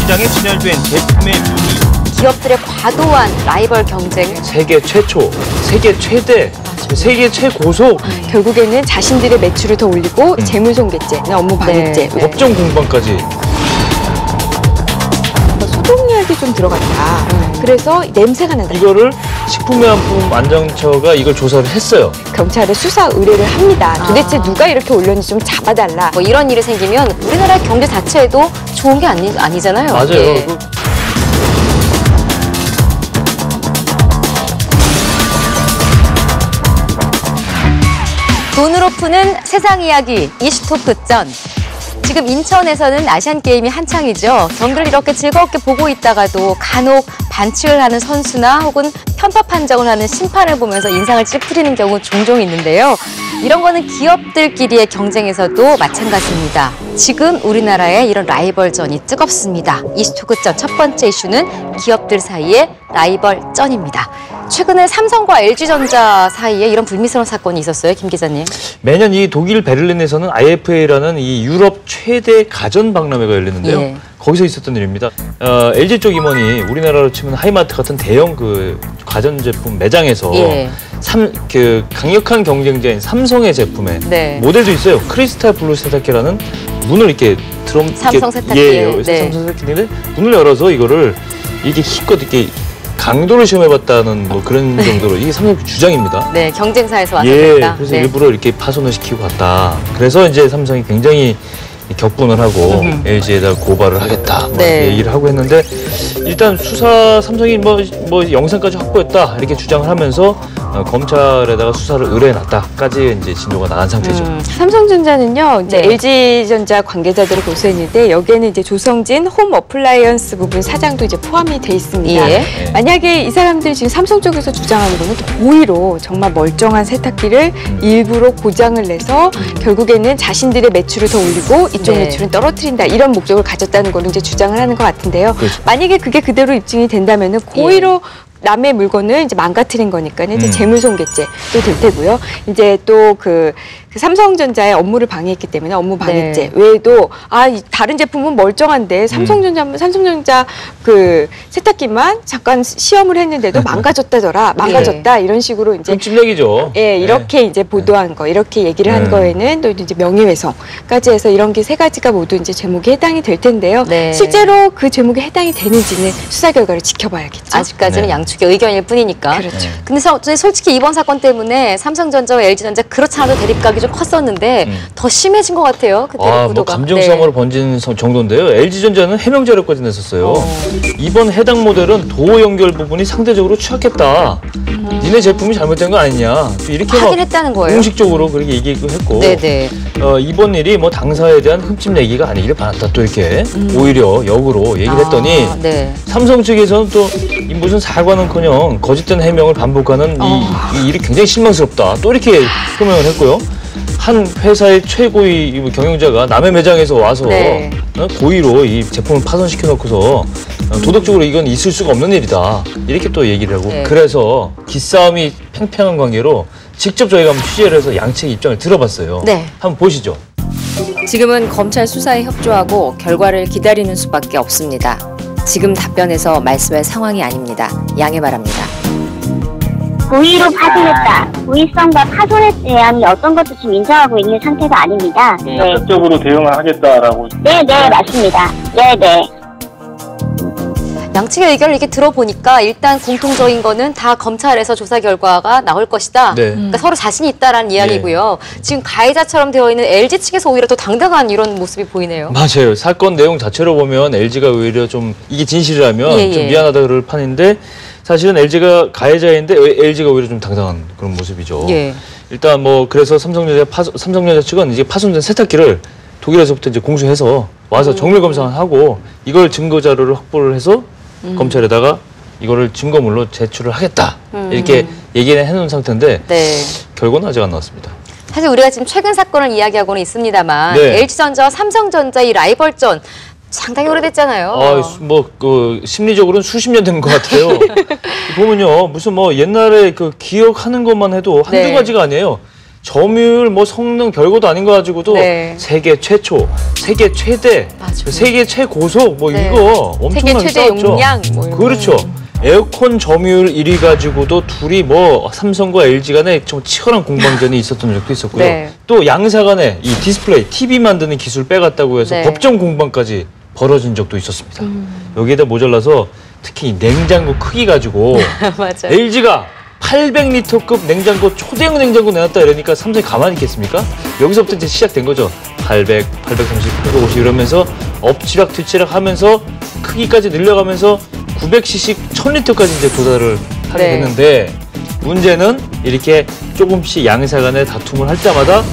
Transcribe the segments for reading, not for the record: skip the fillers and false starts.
시장에 진열된 제품의 문의. 기업들의 과도한 라이벌 경쟁. 세계 최초, 세계 최대, 세계 최고속. 결국에는 자신들의 매출을 더 올리고 재무손괴죄, 업무 방해죄, 법정 공방까지. 소독약이 좀 들어갔다. 그래서 냄새가 난다. 이거를 식품의약품안전처가 이걸 조사를 했어요. 경찰에 수사 의뢰를 합니다. 도대체 누가 이렇게 올렸는지 좀 잡아달라. 뭐 이런 일이 생기면 우리나라 경제 자체에도 좋은 게 아니잖아요. 맞아요. 예. 돈으로 푸는 세상 이야기 이슈토크전. 지금 인천에서는 아시안게임이 한창이죠. 경기를 이렇게 즐겁게 보고 있다가도 간혹 반칙을 하는 선수나 혹은 편파 판정을 하는 심판을 보면서 인상을 찌푸리는 경우 종종 있는데요. 이런 거는 기업들끼리의 경쟁에서도 마찬가지입니다. 지금 우리나라의 이런 라이벌전이 뜨겁습니다. 이슈토크전 첫 번째 이슈는 기업들 사이의 라이벌전입니다. 최근에 삼성과 LG전자 사이에 이런 불미스러운 사건이 있었어요, 김 기자님. 매년 이 독일 베를린에서는 IFA라는 이 유럽 최대 가전 박람회가 열리는데요. 예. 거기서 있었던 일입니다. LG 쪽 임원이 우리나라로 치면 하이마트 같은 대형 그 가전제품 매장에서 강력한 경쟁자인 삼성의 제품에 모델도 있어요. 크리스탈 블루 세탁기라는 문을 이렇게 삼성 세탁기. 예, 삼성 세탁기인데 문을 열어서 이거를 이렇게 힘껏 이렇게 강도를 시험해봤다는 뭐 그런 정도로 이게 삼성 주장입니다. 네, 경쟁사에서 왔다. 예, 그래서 일부러 이렇게 파손을 시키고 갔다. 그래서 이제 삼성이 굉장히 격분을 하고 LG에다 고발을 하겠다 뭐 이렇게 얘기를 하고 했는데 일단 삼성이 뭐 영상까지 확보했다 이렇게 주장을 하면서 검찰에다가 수사를 의뢰해놨다까지 이제 진도가 나간 상태죠. 삼성전자는요, 이제 LG전자 관계자들을 고소했는데 여기에는 이제 조성진 홈 어플라이언스 부분 사장도 이제 포함이 돼 있습니다. 예. 만약에 이 사람들이 지금 삼성 쪽에서 주장하는 거는 고의로 정말 멀쩡한 세탁기를 일부러 고장을 내서 결국에는 자신들의 매출을 더 올리고 이쪽 매출은 떨어뜨린다 이런 목적을 가졌다는 걸로 이제 주장을 하는 것 같은데요. 그렇죠. 만약에 그게 그대로 입증이 된다면은 고의로 남의 물건을 이제 망가뜨린 거니까는 이제 재물손괴죄도 될 테고요. 이제 또 그 삼성전자의 업무를 방해했기 때문에 업무 방해죄 외에도 다른 제품은 멀쩡한데 삼성전자 그 세탁기만 잠깐 시험을 했는데도 망가졌다 이런 식으로 이제 끔찍이죠. 이렇게 이제 보도한 거 이렇게 얘기를 한 거에는 또 이제 명예훼손까지 해서 이런 게 세 가지가 모두 이제 제목에 해당이 될 텐데요. 실제로 그 제목에 해당이 되는지는 수사 결과를 지켜봐야겠죠. 아직까지는 양측의 의견일 뿐이니까. 그렇죠. 근데 솔직히 이번 사건 때문에 삼성전자와 LG전자 그렇지 않아도 대립각이 좀 컸었는데 더 심해진 것 같아요. 그 대립 구도가. 감정 싸움으로 번진 정도인데요. LG전자는 해명 자료까지 냈었어요. 이번 해당 모델은 도어 연결 부분이 상대적으로 취약했다. 니네 제품이 잘못된 거 아니냐. 이렇게 하긴 했다는 거예요. 공식적으로 그렇게 얘기도 했고. 이번 일이 뭐 당사에 대한 흠집 얘기가 아니기를 바랐다. 또 이렇게 오히려 역으로 얘기를 했더니 삼성 측에서는 또 무슨 사과는커녕 거짓된 해명을 반복하는 이 일이 굉장히 실망스럽다. 또 이렇게 표명을 했고요. 한 회사의 최고위 경영자가 남의 매장에서 와서 고의로 이 제품을 파손시켜놓고서 도덕적으로 이건 있을 수가 없는 일이다. 이렇게 또 얘기를 하고 그래서 기싸움이 팽팽한 관계로 직접 저희가 한번 취재를 해서 양측의 입장을 들어봤어요. 한번 보시죠. 지금은 검찰 수사에 협조하고 결과를 기다리는 수밖에 없습니다. 지금 답변에서 말씀할 상황이 아닙니다. 양해 바랍니다. 고의로 파손했다. 고의성과 파손에 대한 어떤 것도 지금 인정하고 있는 상태가 아닙니다. 적극적으로 대응을 하겠다라고. 네, 맞습니다. 네. 양측의 의견을 이렇게 들어보니까 일단 공통적인 거는 다 검찰에서 조사 결과가 나올 것이다. 그러니까 서로 자신이 있다라는 이야기고요. 지금 가해자처럼 되어 있는 LG 측에서 오히려 더 당당한 이런 모습이 보이네요. 맞아요. 사건 내용 자체로 보면 LG가 오히려 좀 이게 진실이라면 좀 미안하다 그럴 판인데 사실은 LG가 가해자인데 LG가 오히려 좀 당당한 그런 모습이죠. 일단 뭐 그래서 삼성전자 측은 이제 파손된 세탁기를 독일에서부터 이제 공수해서 와서 정밀 검사를 하고 이걸 증거 자료를 확보를 해서 검찰에다가 이거를 증거물로 제출을 하겠다 이렇게 얘기를 해놓은 상태인데 결과는 아직 안 나왔습니다. 사실 우리가 지금 최근 사건을 이야기하고는 있습니다만 LG전자와 삼성전자 이 라이벌전 상당히 오래됐잖아요. 심리적으로는 수십 년 된 것 같아요. 보면요, 무슨 옛날에 그 기억하는 것만 해도 한두 가지가 아니에요. 점유율, 뭐 성능 별것도 아닌 거 가지고도 네. 세계 최초, 세계 최대, 세계 최고속 뭐 네. 이거 엄청나게 세계 최대 싸웠죠. 용량 뭐 이런 그렇죠. 에어컨 점유율 1위 가지고도 둘이 뭐 삼성과 LG 간에 좀 치열한 공방전이 있었던 적도 있었고요. 네. 또 양사 간에 이 디스플레이, TV 만드는 기술 빼갔다고 해서 네. 법정 공방까지 벌어진 적도 있었습니다. 여기에다 모자라서 특히 이 냉장고 크기 가지고 맞아요. LG가 800리터급 냉장고, 초대형 냉장고 내놨다 이러니까 삼성이 가만히 있겠습니까? 여기서부터 이제 시작된 거죠. 800, 830, 850 이러면서 엎치락 뒤치락 하면서 크기까지 늘려가면서 900cc 1000리터까지 이제 도달을 하게 네. 됐는데 문제는 이렇게 조금씩 양사 간의 다툼을 할 때마다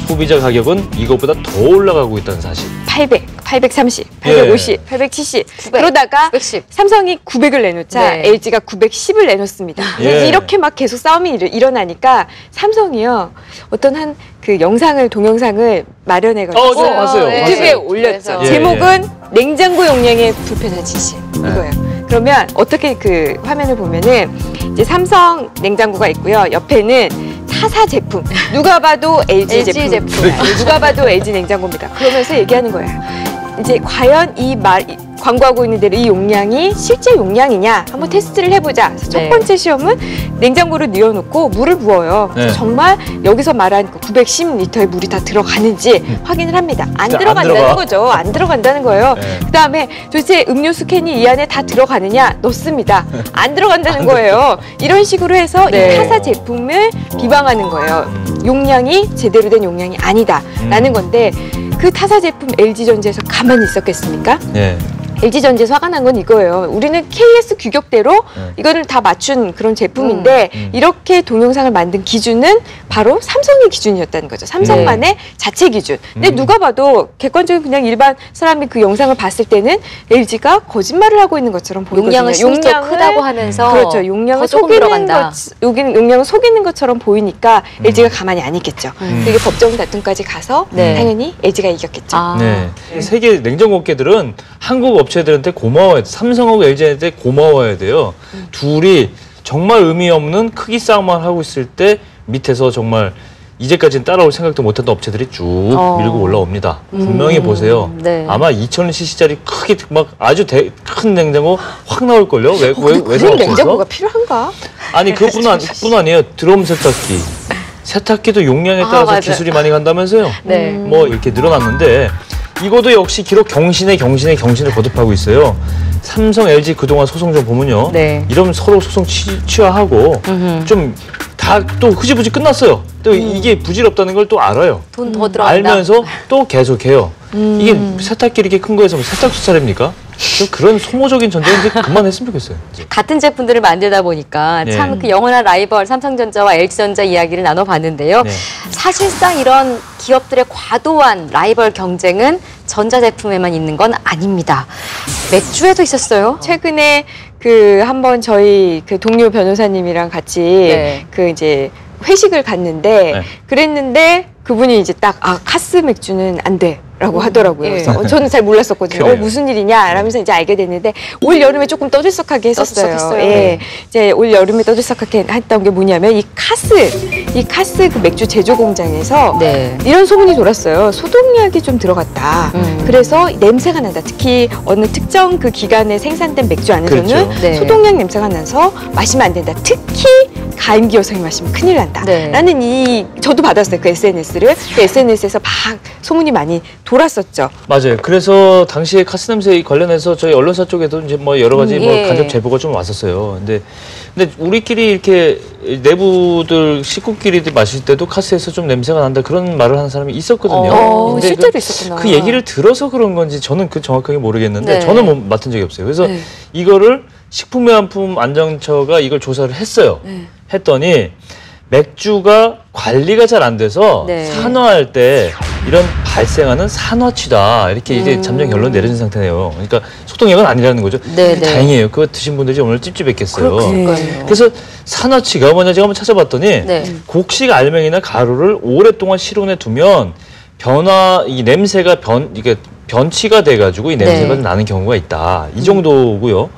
소비자 가격은 이것보다 더 올라가고 있다는 사실. 800, 830, 예. 850, 870 그러다가 910. 삼성이 900을 내놓자 네. LG가 910을 내놓습니다. 예. 이렇게 막 계속 싸움이 일어나니까 삼성이요 어떤 한 그 영상을 동영상을 마련해가지고 맞아요. 네. 유튜브에 맞아요. 올렸죠. 예, 제목은 냉장고 용량의 불편한 지시 이거예요. 그러면 어떻게 그 화면을 보면은 이제 삼성 냉장고가 있고요. 옆에는 타사 제품. 누가 봐도 LG, LG 제품. 제품. 누가 봐도 LG 냉장고입니다. 그러면서 얘기하는 거예요. 이제 과연 이 광고하고 있는 대로 이 용량이 실제 용량이냐 한번 테스트를 해보자. 그래서 첫 네. 번째 시험은 냉장고를 뉘어놓고 물을 부어요. 그래서 네. 정말 여기서 말한 910리터의 물이 다 들어가는지 확인을 합니다. 안 안 들어간다는 들어가. 거죠. 안 들어간다는 거예요. 네. 그다음에 도대체 음료수 캔이 이 안에 다 들어가느냐? 넣습니다. 안 들어간다는 거예요. 이런 식으로 해서 네. 이 타사 제품을 비방하는 거예요. 용량이 제대로 된 용량이 아니다라는 건데 그 타사 제품 LG전자에서 가만히 있었겠습니까? 네. LG전자에서 화가 난 건 이거예요. 우리는 KS 규격대로 네. 이거를 다 맞춘 그런 제품인데 이렇게 동영상을 만든 기준은 바로 삼성의 기준이었다는 거죠. 삼성만의 자체 기준. 근데 누가 봐도 객관적인 그냥 일반 사람이 그 영상을 봤을 때는 LG가 거짓말을 하고 있는 것처럼 보이거든요. 용량은 실제 크다고 하면서 그렇죠. 용량을 더 조금 속이는 들어간다. 용량을 속이는 것처럼 보이니까 LG가 가만히 안 있겠죠. 그게 법정 다툼까지 가서 네. 당연히 LG가 이겼겠죠. 아. 네. 세계 냉장고 업계들은 한국 업체들한테 고마워야 돼. 삼성하고 LG한테 고마워야 돼요. 둘이 정말 의미 없는 크기 싸움만 하고 있을 때 밑에서 정말 이제까지는 따라올 생각도 못했던 업체들이 쭉 밀고 올라옵니다. 분명히 보세요. 네. 아마 2000cc짜리 크게 막 아주 큰 냉장고 확 나올걸요? 왜 그런 냉장고가 필요한가? 아니 그뿐 아니에요. 드럼 세탁기. 세탁기도 용량에 따라서 맞아요. 기술이 많이 간다면서요. 네. 뭐 이렇게 늘어났는데 이것도 역시 기록 경신에 거듭하고 있어요. 삼성, LG 그동안 소송 좀 보면요. 네. 이러면 서로 소송 취하하고 좀 다 또 흐지부지 끝났어요. 또 이게 부질없다는 걸 또 알아요. 돈 더 들어간다. 알면서 또 계속해요. 이게 세탁기 이렇게 큰 거에서 뭐 세탁소 차립니까? 좀 그런 소모적인 전쟁은 이제 그만했으면 좋겠어요. 이제. 같은 제품들을 만들다 보니까 네. 참 그 영원한 라이벌 삼성전자와 LG전자 이야기를 나눠봤는데요. 네. 사실상 이런 기업들의 과도한 라이벌 경쟁은 전자제품에만 있는 건 아닙니다. 맥주에도 있었어요. 최근에 그 한번 저희 그 동료 변호사님이랑 같이 네. 그 이제 회식을 갔는데 네. 그랬는데 그분이 이제 딱 카스 맥주는 안 돼라고 하더라고요. 예. 그래서 저는 잘 몰랐었거든요. 그래요. 무슨 일이냐 라면서 이제 알게 됐는데 올 여름에 조금 떠들썩하게 했었어요. 떠들썩했어요. 예. 네. 이제 올 여름에 떠들썩하게 했던 게 뭐냐면 이 카스 그 맥주 제조 공장에서 네. 이런 소문이 돌았어요. 소독약이 좀 들어갔다. 그래서 냄새가 난다. 특히 어느 특정 그 기간에 생산된 맥주 안에서는 그렇죠. 네. 소독약 냄새가 나서 마시면 안 된다. 특히 가임기 여성이 마시면 큰일 난다. 네. 라는 저도 받았어요. 그 SNS를. 그 SNS에서 막 소문이 많이 돌았었죠. 맞아요. 그래서 당시에 카스 냄새 관련해서 저희 언론사 쪽에도 이제 뭐 여러 가지 뭐 예. 간접 제보가 좀 왔었어요. 근데 우리끼리 이렇게 내부들 식구끼리 마실 때도 카스에서 좀 냄새가 난다 그런 말을 하는 사람이 있었거든요. 근데 실제로 있었구나. 그 얘기를 들어서 그런 건지 저는 그 정확하게 모르겠는데 네. 저는 뭐 맡은 적이 없어요. 그래서 네. 이거를 식품의약품안전처가 이걸 조사를 했어요. 했더니 맥주가 관리가 잘 안 돼서 네. 산화할 때 이런 발생하는 산화취다 이렇게 이제 잠정 결론 내려진 상태네요. 그러니까 소독약은 아니라는 거죠. 네, 네. 다행이에요. 그거 드신 분들이 오늘 찝찝했겠어요. 그러니까요. 그래서 산화취가 뭐냐 제가 한번 찾아봤더니 네. 곡식 알맹이나 가루를 오랫동안 실온에 두면 이 냄새가 이게 변치가 돼가지고 이 냄새가 네. 나는 경우가 있다. 이 정도고요.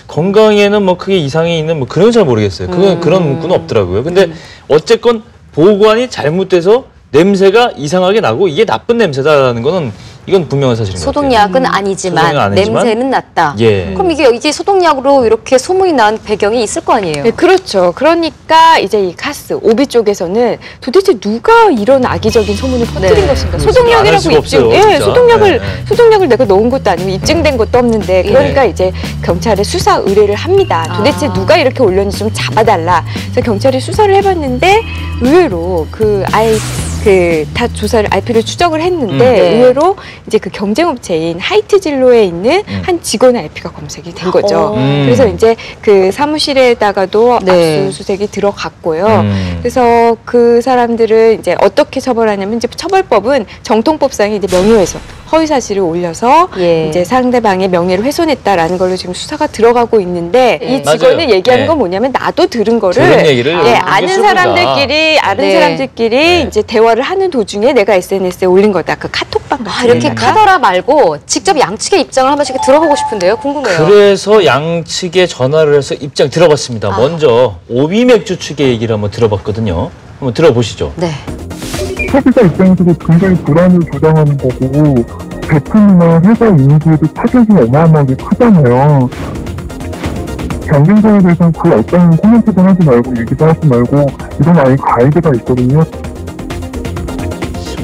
건강에는 뭐 크게 이상이 있는 뭐 그런 건 잘 모르겠어요. 그런 문구는 없더라고요. 근데 어쨌건 보관이 잘못돼서 냄새가 이상하게 나고 이게 나쁜 냄새다라는 거는 이건 분명한 사실인 것 같아요. 소독약은 아니지만 냄새는 났다. 예. 그럼 이게 소독약으로 이렇게 소문이 난 배경이 있을 거 아니에요? 네, 그렇죠. 그러니까 이제 이 카스, 오비 쪽에서는 도대체 누가 이런 악의적인 소문을 퍼뜨린 네. 것인가? 소독약이라고 입증, 없어요, 소독약을 내가 넣은 것도 아니고 입증된 것도 없는데, 그러니까 이제 경찰에 수사 의뢰를 합니다. 도대체 누가 이렇게 올렸는지 좀 잡아달라. 그래서 경찰이 수사를 해봤는데 의외로 다 조사를 IP를 추적을 했는데 의외로 이제 그 경쟁업체인 하이트진로에 있는 한 직원의 IP가 검색이 된 거죠. 그래서 이제 그 사무실에다가도 압수수색이 들어갔고요. 그래서 그 사람들을 이제 어떻게 처벌하냐면 이제 처벌법은 정통법상에 이제 명예훼손, 허위 사실을 올려서 이제 상대방의 명예를 훼손했다라는 걸로 지금 수사가 들어가고 있는데 이 직원을 얘기하는 건 뭐냐면 나도 들은 거를 아는 사람들끼리 이제 대화를 하는 도중에 내가 SNS에 올린 거다. 그 카톡방 같은 이렇게 카더라 말고 직접 양측의 입장을 한 번씩 들어보고 싶은데요. 궁금해요. 그래서 양측에 전화를 해서 입장 들어봤습니다. 먼저 오비맥주 측의 얘기를 한번 들어봤거든요. 한번 들어보시죠. 네. 소비자 입장에서도 굉장히 불안을 조장하는 거고 제품이나 회사 이미지에도 타격이 어마어마하게 크잖아요. 경쟁사에 대해서는 그 어떤 코멘트도 하지 말고 얘기도 하지 말고 이런 아예 가이드가 있거든요.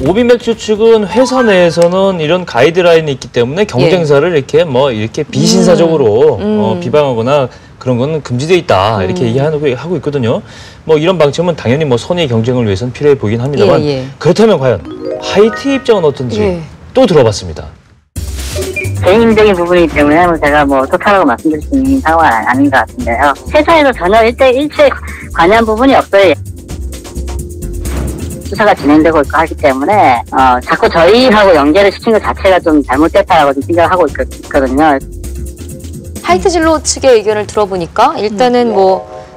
오비맥주 측은 회사 내에서는 이런 가이드라인이 있기 때문에 경쟁사를 이렇게 비신사적으로 비방하거나 그런 거는 금지되어 있다 이렇게 얘기하고 있거든요. 뭐 이런 방침은 당연히 뭐 선의 경쟁을 위해서는 필요해 보이긴 합니다만 그렇다면 과연 하이트 입장은 어떤지 또 들어봤습니다. 개인적인 부분이기 때문에 제가 어떡하라고 말씀드릴 수 있는 상황은 아닌 것 같은데요. 회사에서 전혀 일체 관여한 부분이 없어요. 수사가 진행되고 있고 하기 때문에 자꾸 저희하고 연계를 시킨 것 자체가 좀 잘못됐다라고 좀 생각하고 있거든요. 하이트진로 측의 의견을 들어보니까 일단은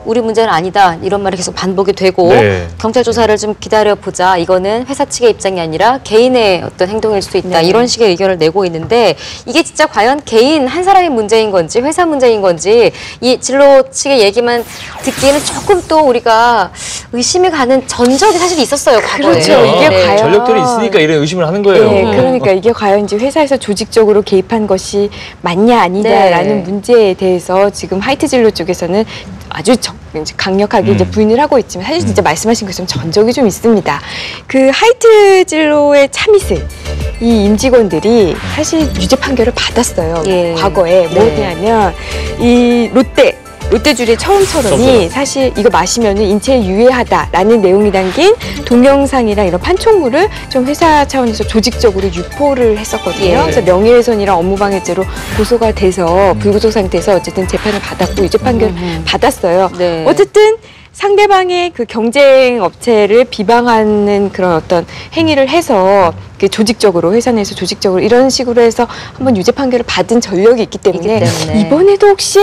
우리 문제는 아니다 이런 말이 계속 반복이 되고 경찰 조사를 좀 기다려보자. 이거는 회사 측의 입장이 아니라 개인의 어떤 행동일 수 있다. 이런 식의 의견을 내고 있는데 이게 진짜 과연 개인 한 사람의 문제인 건지 회사 문제인 건지 이 진로 측의 얘기만 듣기에는 조금 또 우리가 의심이 가는 전적이 사실 있었어요. 과거에. 그렇죠. 이게 과연 전력들이 있으니까 이런 의심을 하는 거예요. 네, 그러니까 이게 과연 이제 회사에서 조직적으로 개입한 것이 맞냐 아니냐라는 문제에 대해서 지금 하이트진로 쪽에서는 아주 강력하게 이제 부인을 하고 있지만 사실 진짜 말씀하신 것처럼 전적이 좀 있습니다. 그 하이트진로의 참이슬 이 임직원들이 사실 유죄 판결을 받았어요. 과거에 뭐냐면 이 롯데주리의 처음처럼이 사실 이거 마시면 인체에 유해하다라는 내용이 담긴 동영상이랑 이런 판촉물을 좀 회사 차원에서 조직적으로 유포를 했었거든요. 그래서 명예훼손이랑 업무방해죄로 고소가 돼서 불구속 상태에서 어쨌든 재판을 받았고 유죄 판결을 받았어요. 어쨌든 상대방의 그 경쟁 업체를 비방하는 그런 어떤 행위를 해서 조직적으로 회사 내에서 조직적으로 이런 식으로 해서 한번 유죄 판결을 받은 전력이 있기 때문에 이번에도 혹시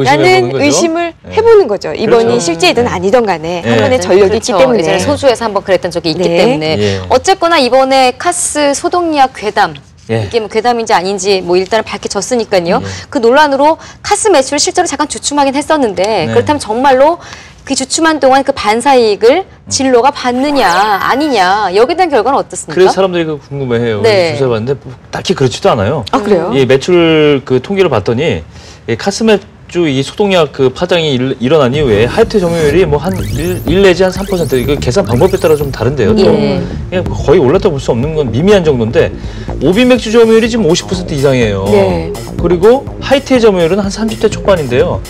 라는 의심을 해보는 거죠. 이번이 실제이든 아니든 간에 한 번의 전력이 있기 때문에. 예전에 소주에서 한번 그랬던 적이 있기 때문에. 어쨌거나 이번에 카스 소독약 괴담. 이게 괴담인지 아닌지 일단은 밝혀졌으니까요. 그 논란으로 카스 매출을 실제로 잠깐 주춤하긴 했었는데 그렇다면 정말로 그 주춤한 동안 그 반사이익을 진로가 받느냐 아니냐 여기에 대한 결과는 어떻습니까? 그래서 사람들이 궁금해해요. 조사해봤는데 딱히 그렇지도 않아요. 아 그래요? 매출 그 통계를 봤더니 카스 맥주 이 소독약 그 파장이 일어난 이후에 하이트 점유율이 한 1 내지 한 3% 이거 계산 방법에 따라 좀 다른데요. 또 그냥 거의 올랐다고 볼 수 없는 건 미미한 정도인데 오비 맥주 점유율이 지금 50% 이상이에요. 그리고 하이트의 점유율은 한 30대 초반인데요.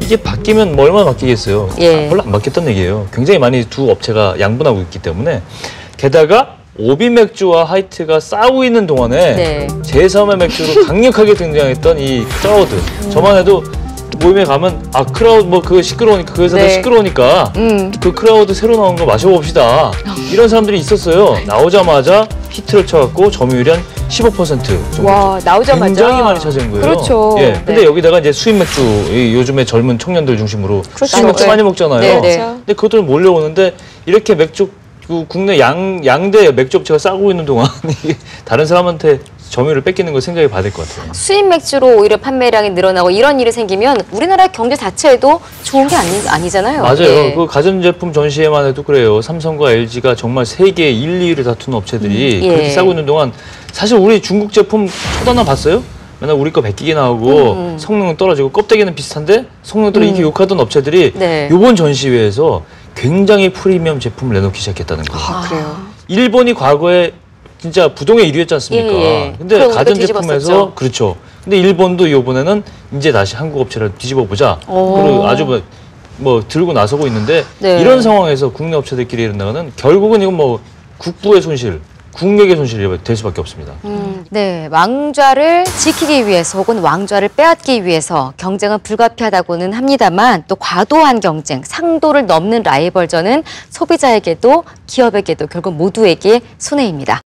이게 바뀌면 얼마나 바뀌겠어요. 별로 안 바뀌었던 얘기예요. 굉장히 많이 두 업체가 양분하고 있기 때문에 게다가 오비 맥주와 하이트가 싸우고 있는 동안에 제3의 맥주로 강력하게 등장했던 이 크라우드. 저만 해도 모임에 가면 크라우드 그거 시끄러우니까 그 회사도 시끄러우니까 그 크라우드 새로 나온 거 마셔봅시다. 이런 사람들이 있었어요. 나오자마자 히트를 쳐갖고 점유율이 한 15% 정도. 와, 나오자마자 굉장히 많이 찾은 거예요. 그렇죠. 근데 여기다가 이제 수입 맥주, 요즘에 젊은 청년들 중심으로 수입 맥주 많이 먹잖아요. 근데 그것들 몰려오는데 이렇게 맥주 국내 양대 맥주 업체가 싸고 있는 동안 다른 사람한테 점유율을 뺏기는 걸 생각해 봐야 될 것 같아요. 수입 맥주로 오히려 판매량이 늘어나고 이런 일이 생기면 우리나라 경제 자체에도 좋은 게 아니잖아요. 맞아요. 예. 그 가전제품 전시회만 해도 그래요. 삼성과 LG가 정말 세계 1, 2위를 다투는 업체들이 예. 그렇게 싸고 있는 동안 사실 우리 중국 제품 쳐다나 봤어요? 맨날 우리 거 베끼게 나오고 성능은 떨어지고 껍데기는 비슷한데 성능 떨어지고 이렇게 욕하던 업체들이 네. 이번 전시회에서 굉장히 프리미엄 제품을 내놓기 시작했다는 거예요. 그래요. 일본이 과거에 진짜 부동의 1위였지 않습니까? 예. 근데 그럼 가전제품에서 뒤집었었죠. 그렇죠. 근데 일본도 이번에는 이제 다시 한국 업체를 뒤집어 보자. 오. 그리고 아주 뭐 들고 나서고 있는데 네. 이런 상황에서 국내 업체들끼리 이런다가는 결국은 이건 뭐 국부의 손실, 국력의 손실이 될 수밖에 없습니다. 네, 왕좌를 지키기 위해서 혹은 왕좌를 빼앗기 위해서 경쟁은 불가피하다고는 합니다만 또 과도한 경쟁, 상도를 넘는 라이벌전은 소비자에게도 기업에게도 결국 모두에게 손해입니다.